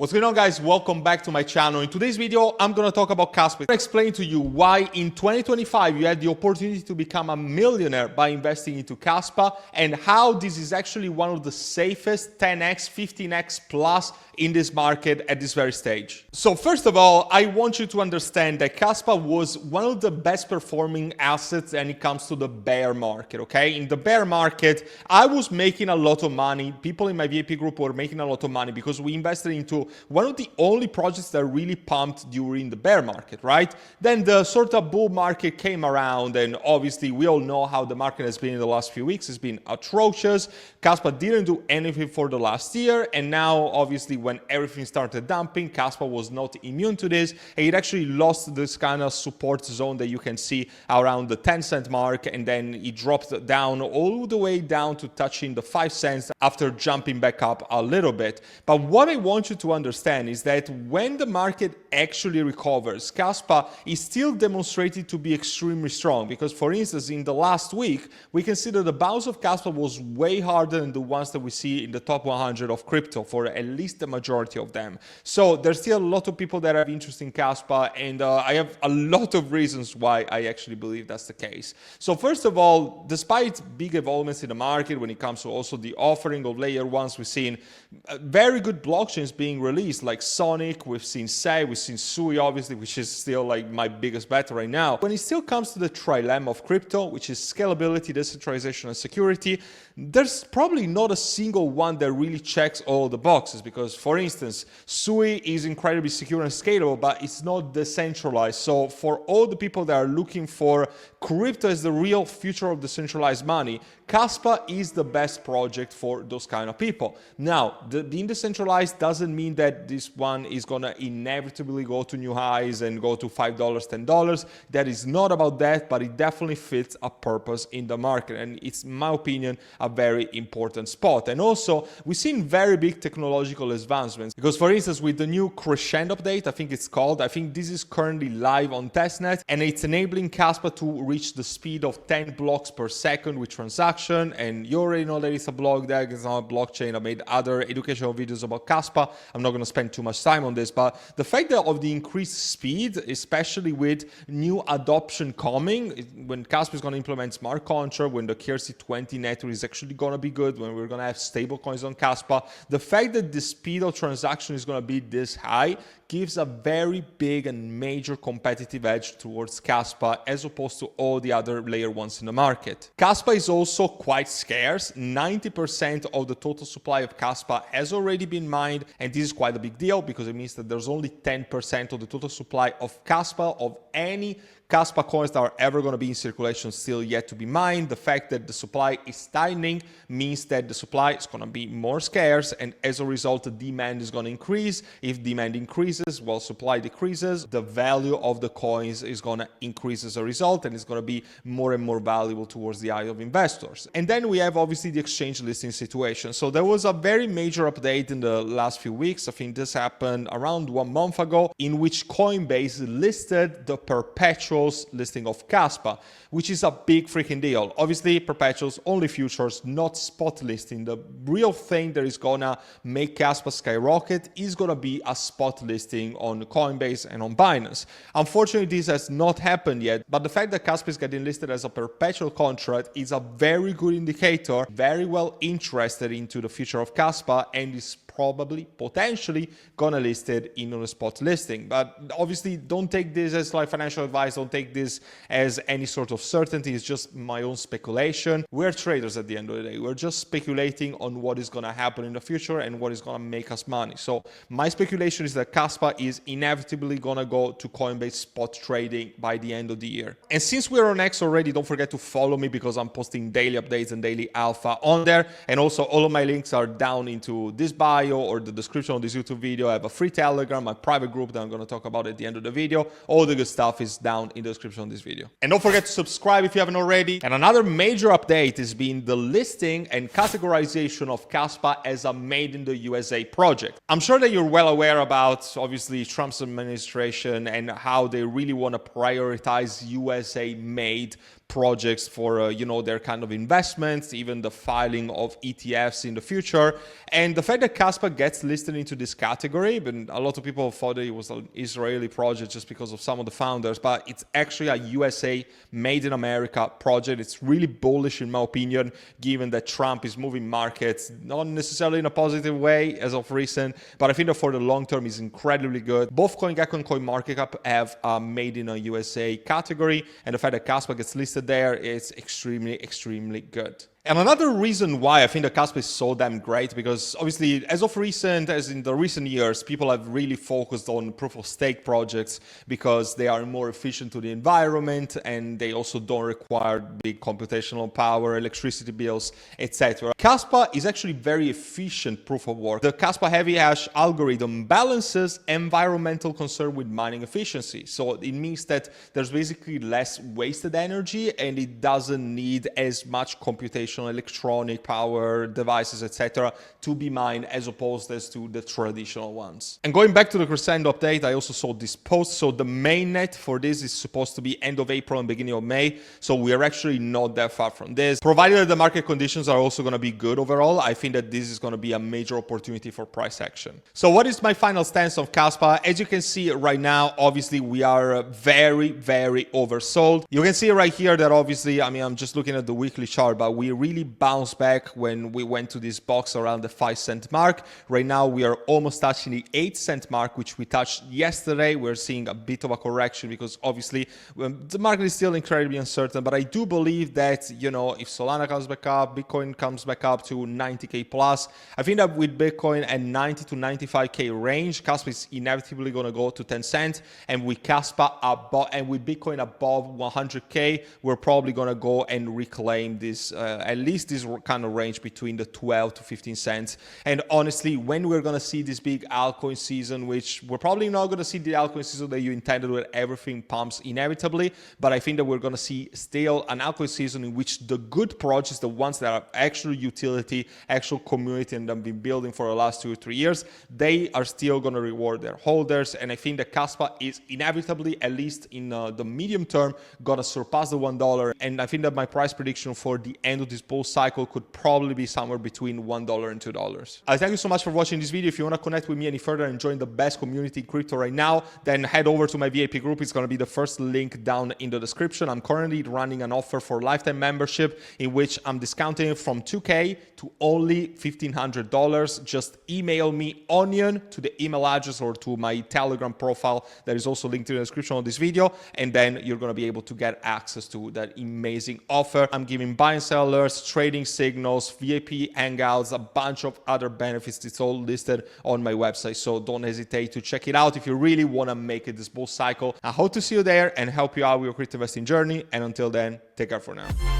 What's going on, guys? Welcome back to my channel. In today's video, I'm going to talk about Kaspa. I'll explain to you why in 2025 you had the opportunity to become a millionaire by investing into Kaspa and how this is actually one of the safest 10x, 15x plus in this market at this very stage. So first of all, I want you to understand that Kaspa was one of the best performing assets when it comes to the bear market, okay? In the bear market, I was making a lot of money. People in my VIP group were making a lot of money because we invested into one of the only projects that really pumped during the bear market, right? Then the sort of bull market came around, and obviously we all know how the market has been in the last few weeks. It's been atrocious. Kaspa didn't do anything for the last year, and now obviously when everything started dumping, Kaspa was not immune to this, and it actually lost this kind of support zone that you can see around the 10-cent mark, and then it dropped down all the way down to touching the 5 cents after jumping back up a little bit. But what I want you to understand is that when the market actually recovers, Kaspa is still demonstrated to be extremely strong, because for instance in the last week we can see that the bounce of Kaspa was way harder than the ones that we see in the top 100 of crypto for at least the majority of them. So there's still a lot of people that have interest in Kaspa, and I have a lot of reasons why I actually believe that's the case. So first of all, despite big evolvements in the market when it comes to also the offering of layer ones, we've seen very good blockchains being released like Sonic, we've seen Sei, we've seen Sui obviously, which is still like my biggest bet right now. When it still comes to the trilemma of crypto, which is scalability, decentralization, and security, there's probably not a single one that really checks all the boxes, because for instance, Sui is incredibly secure and scalable, but it's not decentralized. So for all the people that are looking for crypto as the real future of decentralized money, Kaspa is the best project for those kind of people. Now, being decentralized doesn't mean that this one is going to inevitably go to new highs and go to $5, $10. That is not about that, but it definitely fits a purpose in the market. And it's, in my opinion, a very important spot. And also, we've seen very big technological advancements, because for instance, with the new Crescendo update, I think it's called, I think this is currently live on testnet, and it's enabling Kaspa to reach the speed of 10 blocks per second with transactions. And you already know that it's a blog deck, it's not a blockchain. I made other educational videos about Kaspa. I'm not going to spend too much time on this, but the fact that of the increased speed, especially with new adoption coming, when Kaspa is going to implement smart contract, when the KRC20 network is actually going to be good, when we're going to have stable coins on Kaspa, the fact that the speed of transaction is going to be this high gives a very big and major competitive edge towards Kaspa as opposed to all the other layer ones in the market. Kaspa is also quite scarce. 90% of the total supply of Kaspa has already been mined, and this is quite a big deal because it means that there's only 10% of the total supply of Kaspa, of any Kaspa coins that are ever going to be in circulation, still yet to be mined. The fact that the supply is tightening means that the supply is going to be more scarce, and as a result, the demand is going to increase. If demand increases while supply decreases, the value of the coins is going to increase as a result, and it's going to be more and more valuable towards the eye of investors. And then we have obviously the exchange listing situation. So there was a very major update in the last few weeks. I think this happened around 1 month ago, in which Coinbase listed the Perpetual listing of Kaspa, which is a big freaking deal. Obviously, Perpetuals only futures, not spot listing. The real thing that is gonna make Kaspa skyrocket is gonna be a spot listing on Coinbase and on Binance. Unfortunately, this has not happened yet, but the fact that Kaspa is getting listed as a perpetual contract is a very good indicator, very well interested into the future of Kaspa, and is probably potentially gonna list it in on a spot listing. But obviously don't take this as like financial advice, don't take this as any sort of certainty. It's just my own speculation. We're traders at the end of the day. We're just speculating on what is gonna happen in the future and what is gonna make us money. So my speculation is that Kaspa is inevitably gonna go to Coinbase spot trading by the end of the year. And since we're on X already, don't forget to follow me because I'm posting daily updates and daily alpha on there. And also all of my links are down into this bio or the description of this YouTube video. I have a free Telegram, my private group that I'm going to talk about at the end of the video. All the good stuff is down in the description of this video. And don't forget to subscribe if you haven't already. And another major update has been the listing and categorization of Kaspa as a made in the USA project. I'm sure that you're well aware about obviously Trump's administration and how they really want to prioritize USA made projects for their kind of investments, even the filing of ETFs in the future. And the fact that Kaspa gets listed into this category, but a lot of people thought it was an Israeli project just because of some of the founders, but it's actually a USA made in America project. It's really bullish in my opinion, given that Trump is moving markets, not necessarily in a positive way as of recent, but I think that for the long term is incredibly good. Both CoinGecko and CoinMarketCap have a made in a USA category, and the fact that Kaspa gets listed there is extremely good. And another reason why I think the Kaspa is so damn great, because obviously as of recent, as in the recent years, people have really focused on proof of stake projects because they are more efficient to the environment and they also don't require big computational power, electricity bills, etc. Kaspa is actually very efficient proof of work. The Kaspa heavy hash algorithm balances environmental concern with mining efficiency. So it means that there's basically less wasted energy and it doesn't need as much computation, electronic power devices, etc. to be mined as opposed to the traditional ones. And going back to the Crescendo update, I also saw this post. So the mainnet for this is supposed to be end of April and beginning of May. So we are actually not that far from this. Provided that the market conditions are also going to be good overall, I think that this is going to be a major opportunity for price action. So what is my final stance of Kaspa? As you can see right now, obviously we are very oversold. You can see right here that obviously, I mean, I'm just looking at the weekly chart, but we really bounced back when we went to this box around the 5-cent mark. Right now we are almost touching the 8-cent mark, which we touched yesterday. We're seeing a bit of a correction because obviously the market is still incredibly uncertain, but I do believe that, if Solana comes back up, Bitcoin comes back up to 90K plus, I think that with Bitcoin at 90 to 95K range, Kaspa is inevitably going to go to 10 cents, and with Kaspa above, and with Bitcoin above 100K, we're probably going to go and reclaim this at least this kind of range between the 12 to 15 cents. And honestly, when we're going to see this big altcoin season, which we're probably not going to see the altcoin season that you intended where everything pumps inevitably, but I think that we're going to see still an altcoin season in which the good projects, the ones that are actual utility, actual community, and have been building for the last 2 or 3 years, they are still going to reward their holders. And I think that Kaspa is inevitably, at least in the medium term, going to surpass the $1. And I think that my price prediction for the end of this bull cycle could probably be somewhere between $1 and $2. I thank you so much for watching this video. If you want to connect with me any further and join the best community in crypto right now, then head over to my VIP group. It's going to be the first link down in the description. I'm currently running an offer for lifetime membership in which I'm discounting it from $2K to only $1,500. Just email me onion to the email address or to my Telegram profile that is also linked in the description of this video, and then you're going to be able to get access to that amazing offer. I'm giving buy and sell alerts, trading signals, VIP hangouts, a bunch of other benefits. It's all listed on my website, so don't hesitate to check it out if you really want to make it this bull cycle. I hope to see you there and help you out with your crypto investing journey, and until then, take care for now.